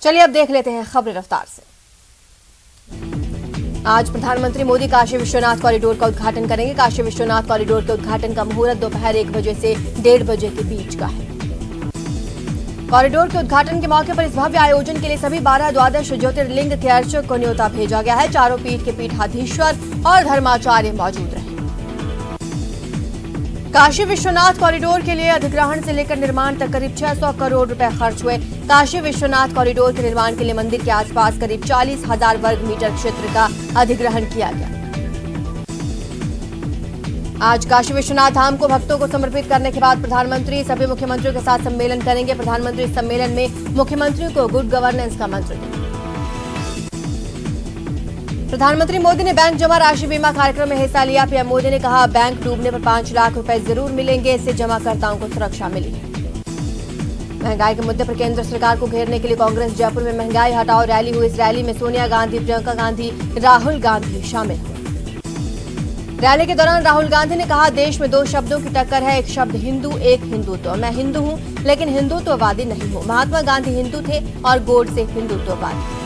चलिए अब देख लेते हैं खबरें रफ्तार से। आज प्रधानमंत्री मोदी काशी विश्वनाथ कॉरिडोर का उद्घाटन करेंगे। काशी विश्वनाथ कॉरिडोर के उद्घाटन का मुहूर्त दोपहर 1 बजे से 1:30 बजे के बीच का है। कॉरिडोर के उद्घाटन के मौके पर इस भव्य आयोजन के लिए सभी 12 द्वादश ज्योतिर्लिंग के अर्चक को न्योता भेजा गया है। चारों पीठ के पीठाधीश्वर और धर्माचार्य मौजूद रहे। काशी विश्वनाथ कॉरिडोर के लिए अधिग्रहण से लेकर निर्माण तक करीब 600 करोड़ रुपए खर्च हुए। काशी विश्वनाथ कॉरिडोर के निर्माण के लिए मंदिर के आसपास करीब 40,000 वर्ग मीटर क्षेत्र का अधिग्रहण किया गया। आज काशी विश्वनाथ धाम को भक्तों को समर्पित करने के बाद प्रधानमंत्री सभी मुख्यमंत्रियों के साथ सम्मेलन करेंगे। प्रधानमंत्री इस सम्मेलन में मुख्यमंत्रियों को गुड गवर्नेंस का मंत्र देंगे। प्रधानमंत्री मोदी ने बैंक जमा राशि बीमा कार्यक्रम में हिस्सा लिया। पीएम मोदी ने कहा, बैंक डूबने पर 5 लाख रुपए जरूर मिलेंगे, इससे जमाकर्ताओं को सुरक्षा मिली है। महंगाई के मुद्दे पर केंद्र सरकार को घेरने के लिए कांग्रेस जयपुर में महंगाई हटाओ रैली हुई। इस रैली में सोनिया गांधी, प्रियंका गांधी, राहुल गांधी शामिल हुए। रैली के दौरान राहुल गांधी ने कहा, देश में 2 शब्दों की टक्कर है, एक शब्द हिंदू, एक हिंदुत्व। मैं हिंदू हूं लेकिन हिंदुत्ववादी नहीं हूं। महात्मा गांधी हिंदू थे और गोडसे हिंदुत्ववादी।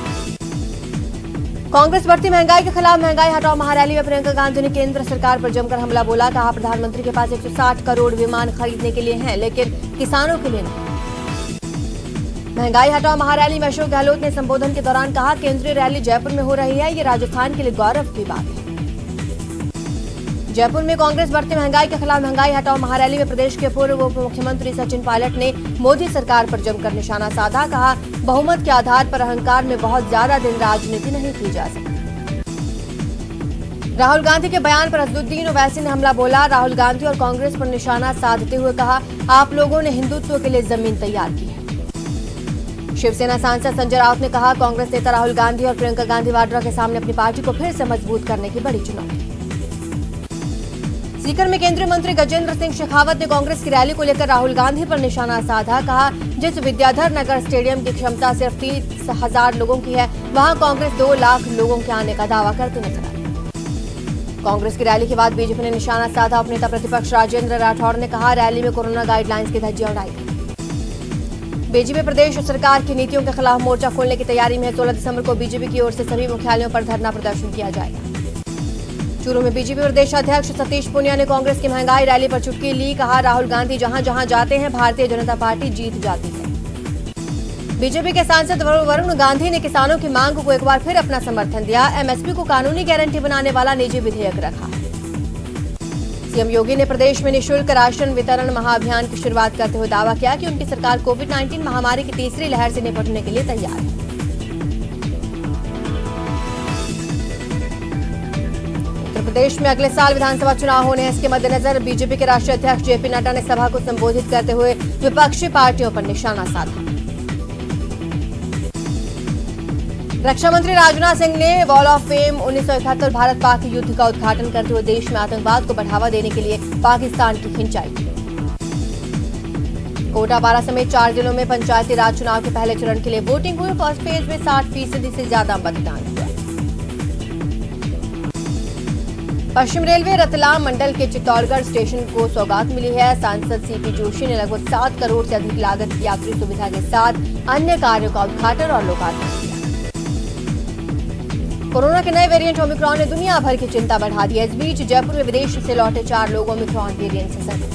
कांग्रेस बढ़ती महंगाई के खिलाफ महंगाई हटाओ महारैली में प्रियंका गांधी ने केंद्र सरकार पर जमकर हमला बोला। कहा, प्रधानमंत्री के पास 160 करोड़ विमान खरीदने के लिए हैं, लेकिन किसानों के लिए नहीं। महंगाई हटाओ महारैली में अशोक गहलोत ने संबोधन के दौरान कहा, केंद्रीय रैली जयपुर में हो रही है, ये राजस्थान के लिए गौरव की बात है। जयपुर में कांग्रेस बढ़ती महंगाई के खिलाफ महंगाई हटाओ महारैली में प्रदेश के पूर्व उप मुख्यमंत्री सचिन पायलट ने मोदी सरकार पर जमकर निशाना साधा। कहा, बहुमत के आधार पर अहंकार में बहुत ज्यादा दिन राजनीति नहीं की जा सकती। राहुल गांधी के बयान पर असदुद्दीन ओवैसी ने हमला बोला। राहुल गांधी और कांग्रेस पर निशाना साधते हुए कहा, आप लोगों ने हिंदुत्व के लिए जमीन तैयार की है। शिवसेना सांसद संजय राउत ने कहा, कांग्रेस नेता राहुल गांधी और प्रियंका गांधी वाड्रा के सामने अपनी पार्टी को फिर से मजबूत करने की बड़ी चुनौती। सीकर में केंद्रीय मंत्री गजेंद्र सिंह शेखावत ने कांग्रेस की रैली को लेकर राहुल गांधी पर निशाना साधा। कहा, जिस विद्याधर नगर स्टेडियम की क्षमता सिर्फ 30,000 लोगों की है, वहां कांग्रेस 2 लाख लोगों के आने का दावा करती नजर आई। कांग्रेस की रैली के बाद बीजेपी ने निशाना साधा। उपनेता प्रतिपक्ष राजेंद्र राठौड़ ने कहा, रैली में कोरोना गाइडलाइंस की धज्जियां उड़ाई गई। बीजेपी प्रदेश सरकार की नीतियों के खिलाफ मोर्चा खोलने की तैयारी में 16 दिसंबर को बीजेपी की ओर से सभी मुख्यालयों पर धरना प्रदर्शन किया जाएगा। चूरू में बीजेपी प्रदेश अध्यक्ष सतीश पूनिया ने कांग्रेस की महंगाई रैली पर चुटकी ली। कहा, राहुल गांधी जहां जहां जाते हैं भारतीय जनता पार्टी जीत जाती है। बीजेपी के सांसद वरुण गांधी ने किसानों की मांग को एक बार फिर अपना समर्थन दिया। एमएसपी को कानूनी गारंटी बनाने वाला निजी विधेयक रखा है। सीएम योगी ने प्रदेश में निःशुल्क राशन वितरण महाअभियान की शुरुआत करते हुए दावा किया कि उनकी सरकार कोविड-19 महामारी की तीसरी लहर से निपटने के लिए तैयार है। प्रदेश में अगले साल विधानसभा चुनाव होने हैं। इसके मद्देनजर बीजेपी के राष्ट्रीय अध्यक्ष जेपी नड्डा ने सभा को संबोधित करते हुए विपक्षी पार्टियों पर निशाना साधा। रक्षा मंत्री राजनाथ सिंह ने wall of fame 1971 Bharat Pak युद्ध का उद्घाटन करते हुए देश में आतंकवाद को बढ़ावा देने के लिए पाकिस्तान की खिंचाई की। कोटा, बारां समेत 4 जिलों में पंचायती राज चुनाव के पहले चरण के लिए वोटिंग हुई। फर्स्ट फेज में 60% से ज्यादा मतदान हुआ। पश्चिम रेलवे रतलाम मंडल के चित्तौड़गढ़ स्टेशन को सौगात मिली है। सांसद सीपी जोशी ने लगभग 7 करोड़ से अधिक लागत की यात्री सुविधा के साथ अन्य कार्यों का उद्घाटन और लोकार्पण किया। कोरोना के नए वेरिएंट ओमिक्रॉन ने दुनिया भर की चिंता बढ़ा दी है। इस बीच जयपुर में विदेश से लौटे 4 लोग ओमिक्रॉन वेरिएंट से संक्रमित।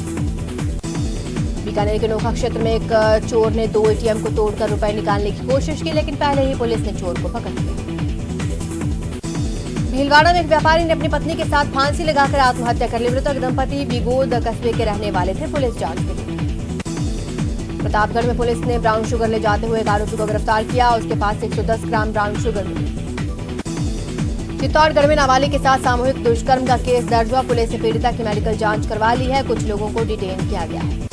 बीकानेर के नोखा क्षेत्र में एक चोर ने 2 एटीएम को तोड़कर रुपए निकालने की कोशिश की, लेकिन पहले ही पुलिस ने चोर को पकड़ लिया। भीलवाड़ा में एक व्यापारी ने अपनी पत्नी के साथ फांसी लगाकर आत्महत्या कर ली। मृतक दंपति बिगोद कस्बे के रहने वाले थे। पुलिस जांच में जुटी। प्रतापगढ़ में पुलिस ने ब्राउन शुगर ले जाते हुए एक आरोपी को गिरफ्तार किया। उसके पास से 110 ग्राम ब्राउन शुगर मिली। चित्तौड़गढ़ में नाबालिग के साथ सामूहिक दुष्कर्म का केस दर्ज हुआ। पुलिस ने पीड़िता की मेडिकल जांच करवा ली है। कुछ लोगों को डिटेन किया गया है।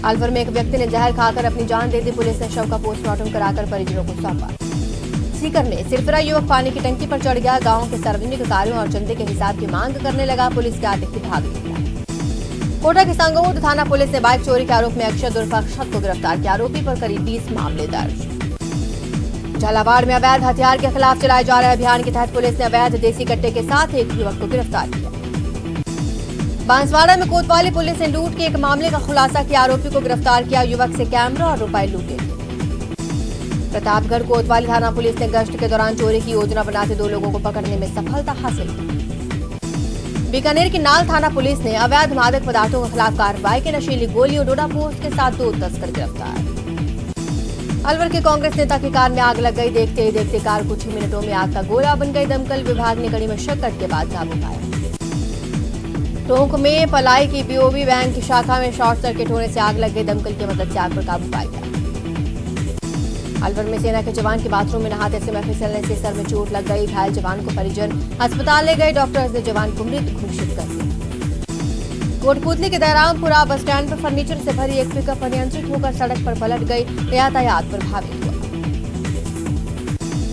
अलवर में एक व्यक्ति ने जहर खाकर अपनी जान दे दी। पुलिस ने शव का पोस्टमार्टम कराकर परिजनों को सौंपा। सीकर में सिरफिरा युवक पानी की टंकी पर चढ़ गया। गांव के सार्वजनिक कार्यों और चंदे के हिसाब की मांग करने लगा। पुलिस के आते ही भाग निकला। कोटा की संगोद थाना पुलिस ने बाइक चोरी के आरोप में अक्षय उर्फ अक्षत को गिरफ्तार किया। आरोपी पर करीब 20 मामले दर्ज। झालावाड़ में अवैध हथियार के खिलाफ चलाए जा रहे अभियान के तहत पुलिस ने अवैध देसी कट्टे के साथ एक युवक को गिरफ्तार किया। बांसवाड़ा में कोतवाली पुलिस ने लूट के एक मामले का खुलासा किया। आरोपी को गिरफ्तार किया। युवक से कैमरा और रुपए लूटे। प्रतापगढ़ कोतवाली थाना पुलिस ने गश्त के दौरान चोरी की योजना बनाते 2 लोगों को पकड़ने में सफलता हासिल की। बीकानेर की नाल थाना पुलिस ने अवैध मादक पदार्थों के खिलाफ कार्रवाई की। नशीली गोलियों डोडा पोस्ट के साथ 2 तस्कर गिरफ्तार। अलवर के कांग्रेस नेता की कार में आग लग गई। देखते ही देखते कार कुछ ही मिनटों में आग का गोला बन गई। दमकल विभाग ने कड़ी मशक्कत के बाद काबू पाया। टोंक में पलाई की बीओबी बैंक की शाखा में शॉर्ट सर्किट होने से आग लग गई। दमकल की मदद से आग पर काबू पाया गया। अलवर में सेना के जवान के बाथरूम में नहाते समय फिसलने से सर में चोट लग गई। घायल जवान को परिजन अस्पताल ले गए। डॉक्टर्स ने जवान को मृत घोषित कर दिया। कोटपुतली के दयारामपुरा बस स्टैंड पर फर्नीचर से भरी एक पिकअप अनियंत्रित होकर सड़क पर पलट गई। यातायात प्रभावित हुआ।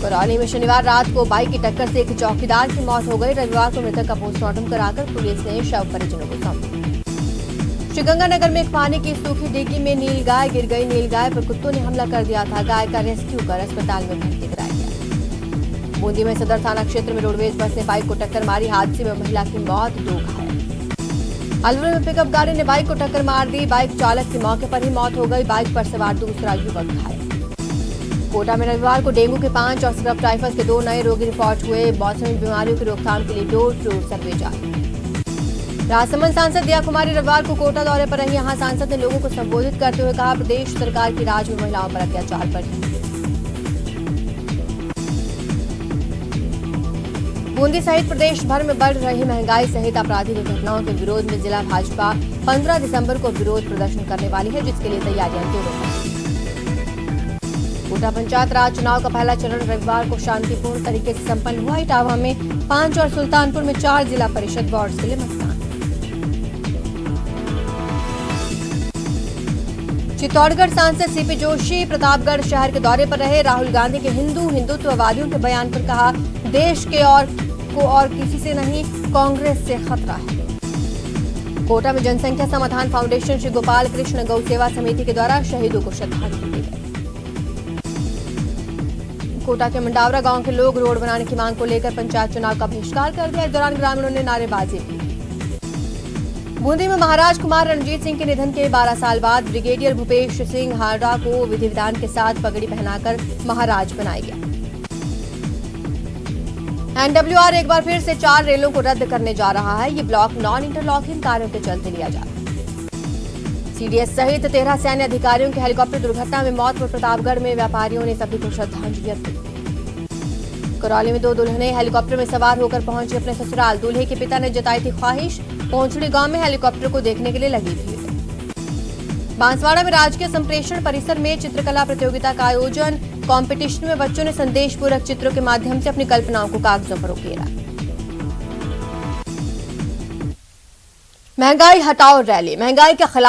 करौली में शनिवार रात को बाइक की टक्कर से एक चौकीदार की मौत हो गई। रविवार को मृतक का पोस्टमार्टम कराकर पुलिस ने शव परिजनों को सौंपा। श्रीगंगानगर में एक पानी की सूखी डिग्गी में नीलगाय गिर गई। नीलगाय पर कुत्तों ने हमला कर दिया था। गाय का रेस्क्यू कर अस्पताल में भर्ती कराया गया। बूंदी में सदर थाना क्षेत्र में रोडवेज बस ने बाइक को टक्कर मारी। हादसे में महिला की मौत, 2 घायल। अलवर में पिकअप गाड़ी ने बाइक को टक्कर मार दी। बाइक चालक की मौके पर ही मौत हो गई। बाइक पर सवार दूसरा युवक घायल। कोटा में रविवार को डेंगू के 5 और स्क्रब टाइफस के 2 नए रोगी रिपोर्ट हुए। मौसमी बीमारियों की रोकथाम के लिए डोर टू डोर सर्वे जारी। राजसमंद सांसद दिया कुमारी रविवार को कोटा दौरे पर रही। यहां सांसद ने लोगों को संबोधित करते हुए कहा, प्रदेश सरकार की राज में महिलाओं पर अत्याचार बढ़ी। बूंदी सहित प्रदेश भर में बढ़ रही महंगाई सहित आपराधिक घटनाओं के विरोध में जिला भाजपा 15 दिसंबर को विरोध प्रदर्शन करने वाली है, जिसके लिए तैयारियां जोरों पर। कोटा पंचायत राज चुनाव का पहला चरण रविवार को शांतिपूर्ण तरीके से संपन्न हुआ। इटावा में 5 और सुल्तानपुर में 4 जिला परिषद वार्ड के लिए मतदान। चित्तौड़गढ़ सांसद सीपी जोशी प्रतापगढ़ शहर के दौरे पर रहे। राहुल गांधी के हिंदुत्ववादियों के बयान पर कहा, देश के और किसी से नहीं, कांग्रेस से खतरा है। कोटा में जनसंख्या समाधान फाउंडेशन श्री गोपाल कृष्ण गौ सेवा समिति के द्वारा शहीदों को श्रद्धांजलि दी गई। कोटा के मंडावरा गांव के लोग रोड बनाने की मांग को लेकर पंचायत चुनाव का बहिष्कार कर दिया। इस दौरान ग्रामीणों ने नारेबाजी की। बूंदी में महाराज कुमार रणजीत सिंह के निधन के 12 साल बाद ब्रिगेडियर भूपेश सिंह हार्डा को विधि विधान के साथ पगड़ी पहनाकर महाराज बनाया गया। एनडब्ल्यूआर एक बार फिर से 4 रेलों को रद्द करने जा रहा है। ये ब्लॉक नॉन इंटरलॉकिंग कार्यों के चलते लिया जा रहा है। सीडीएस सहित 13 सैन्य अधिकारियों की हेलीकॉप्टर दुर्घटना में मौत पर प्रतापगढ़ में व्यापारियों ने सभी को श्रद्धांजलि अर्पित की। करौली में 2 दुल्हनें हेलीकॉप्टर में सवार होकर पहुंची अपने ससुराल। दूल्हे के पिता ने जताई थी ख्वाहिश। पहुंचड़ी गांव में हेलीकॉप्टर को देखने के लिए लगी भीड़। बांसवाड़ा में राजकीय संप्रेषण परिसर में चित्रकला प्रतियोगिता का आयोजन। कंपटीशन में बच्चों ने संदेश पूरक चित्रों के माध्यम से अपनी कल्पनाओं को कागजों पर उकेरा। महंगाई हटाओ रैली। महंगाई के खिलाफ